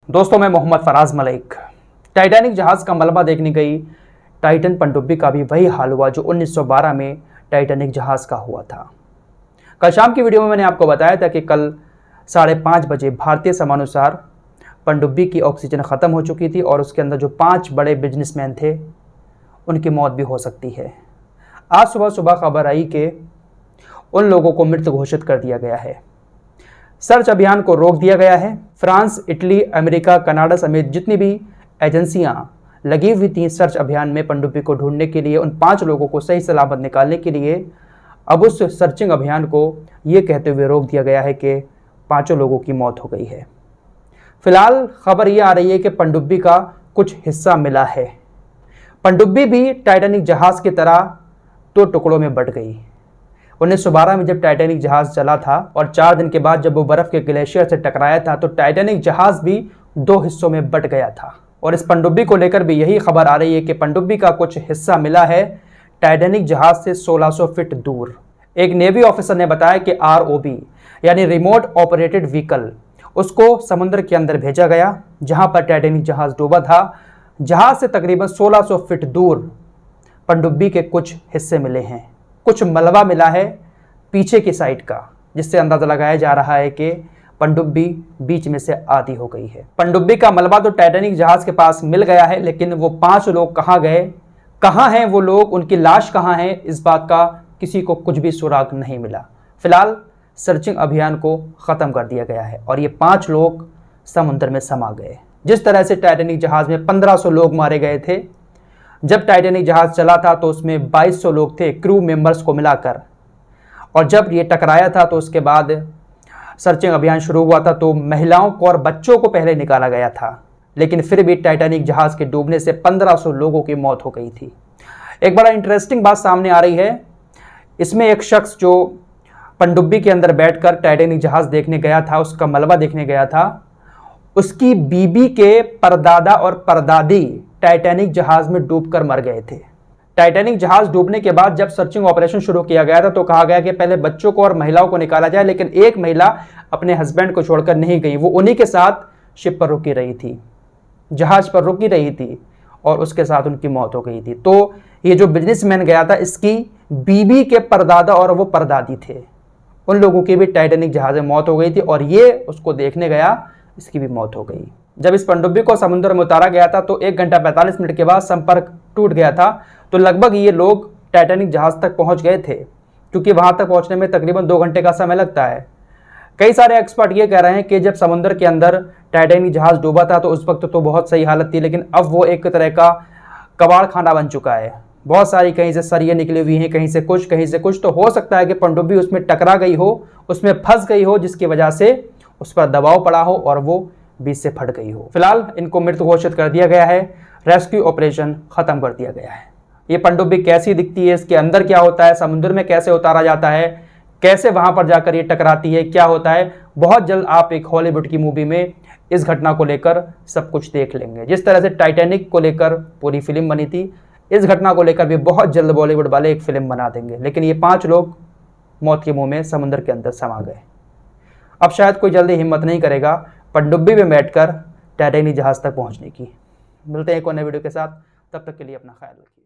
दोस्तों, मैं मोहम्मद फराज मलिक। टाइटैनिक जहाज़ का मलबा देखने गई टाइटन पनडुब्बी का भी वही हाल हुआ जो 1912 में टाइटैनिक जहाज़ का हुआ था। कल शाम की वीडियो में मैंने आपको बताया था कि कल 5:30 बजे भारतीय समयानुसार पनडुब्बी की ऑक्सीजन ख़त्म हो चुकी थी और उसके अंदर जो 5 बड़े बिजनेसमैन थे उनकी मौत भी हो सकती है। आज सुबह सुबह खबर आई कि उन लोगों को मृत घोषित कर दिया गया है। सर्च अभियान को रोक दिया गया है। फ्रांस, इटली, अमेरिका, कनाडा समेत जितनी भी एजेंसियां लगी हुई थी सर्च अभियान में पनडुब्बी को ढूंढने के लिए, उन 5 लोगों को सही सलामत निकालने के लिए अब उस सर्चिंग अभियान को ये कहते हुए रोक दिया गया है कि 5 लोगों की मौत हो गई है। फिलहाल खबर ये आ रही है कि पनडुब्बी का कुछ हिस्सा मिला है। पनडुब्बी भी टाइटैनिक जहाज़ की तरह 2 टुकड़ों में बट गई। 1912 में जब टाइटैनिक जहाज़ चला था और 4 दिन के बाद जब वो बर्फ़ के ग्लेशियर से टकराया था तो टाइटैनिक जहाज़ भी 2 हिस्सों में बट गया था। और इस पनडुब्बी को लेकर भी यही खबर आ रही है कि पनडुब्बी का कुछ हिस्सा मिला है टाइटैनिक जहाज़ से 1600 फीट दूर। एक नेवी ऑफिसर ने बताया कि ROV यानी रिमोट ऑपरेटेड व्हीकल उसको समुद्र के अंदर भेजा गया जहां पर टाइटैनिक जहाज़ डूबा था। जहाज़ से तकरीबन 1600 फीट दूर पनडुब्बी के कुछ हिस्से मिले हैं। कुछ मलबा मिला है पीछे की साइड का, जिससे अंदाज़ा लगाया जा रहा है कि पनडुब्बी बीच में से आधी हो गई है। पनडुब्बी का मलबा तो टाइटैनिक जहाज़ के पास मिल गया है, लेकिन वो 5 लोग कहाँ गए, कहाँ हैं वो लोग, उनकी लाश कहाँ है, इस बात का किसी को कुछ भी सुराग नहीं मिला। फिलहाल सर्चिंग अभियान को ख़त्म कर दिया गया है और ये 5 लोग समुद्र में समा गए। जिस तरह से टाइटैनिक जहाज़ में 1500 लोग मारे गए थे, जब टाइटैनिक जहाज़ चला था तो उसमें 2200 लोग थे क्रू मेंबर्स को मिलाकर, और जब ये टकराया था तो उसके बाद सर्चिंग अभियान शुरू हुआ था तो महिलाओं को और बच्चों को पहले निकाला गया था, लेकिन फिर भी टाइटैनिक जहाज़ के डूबने से 1500 लोगों की मौत हो गई थी। एक बड़ा इंटरेस्टिंग बात सामने आ रही है। इसमें एक शख्स जो पनडुब्बी के अंदर बैठकर टाइटैनिक जहाज़ देखने गया था, उसका मलबा देखने गया था, उसकी बीबी के परदादा और परदादी टाइटैनिक जहाज़ में डूबकर मर गए थे। टाइटैनिक जहाज़ डूबने के बाद जब सर्चिंग ऑपरेशन शुरू किया गया था तो कहा गया कि पहले बच्चों को और महिलाओं को निकाला जाए, लेकिन एक महिला अपने हस्बैंड को छोड़कर नहीं गई। वो उन्हीं के साथ शिप पर रुकी रही थी, जहाज़ पर रुकी रही थी और उसके साथ उनकी मौत हो गई थी। तो ये जो बिजनेसमैन गया था, इसकी बीबी के परदादा और वो परदादी थे, उन लोगों की भी टाइटैनिक जहाज़ में मौत हो गई थी और ये उसको देखने गया, इसकी भी मौत हो गई। जब इस पनडुब्बी को समुद्र में उतारा गया था तो 1 घंटा 45 मिनट के बाद संपर्क टूट गया था। तो लगभग ये लोग टाइटैनिक जहाज़ तक पहुंच गए थे, क्योंकि वहां तक पहुंचने में तकरीबन 2 घंटे का समय लगता है। कई सारे एक्सपर्ट ये कह रहे हैं कि जब समुद्र के अंदर टाइटैनिक जहाज़ डूबा था तो उस वक्त तो बहुत सही हालत थी, लेकिन अब वो एक तरह का कबाड़ खाना बन चुका है। बहुत सारी कहीं से सरिये निकली हुई हैं, कहीं से कुछ। तो हो सकता है कि पनडुब्बी उसमें टकरा गई हो, उसमें फंस गई हो, जिसकी वजह से उस पर दबाव पड़ा हो और वो बीच से फट गई हो। फिलहाल इनको मृत घोषित कर दिया गया है। रेस्क्यू ऑपरेशन खत्म कर दिया गया है। ये पनडुब्बी कैसी दिखती है, इसके अंदर क्या होता है, समुद्र में कैसे उतारा जाता है, कैसे वहां पर जाकर ये टकराती है, क्या होता है, बहुत जल्द आप एक हॉलीवुड की मूवी में इस घटना को लेकर सब कुछ देख लेंगे। जिस तरह से टाइटैनिक को लेकर पूरी फिल्म बनी थी, इस घटना को लेकर भी बहुत जल्द बॉलीवुड वाले एक फिल्म बना देंगे। लेकिन ये 5 लोग मौत के मुंह में समुद्र के अंदर समा गए। अब शायद कोई जल्दी हिम्मत नहीं करेगा पनडुब्बी में बैठकर टाइटैनिक जहाज़ तक पहुंचने की। मिलते हैं एक और नए वीडियो के साथ, तब तक के लिए अपना ख्याल रखिए।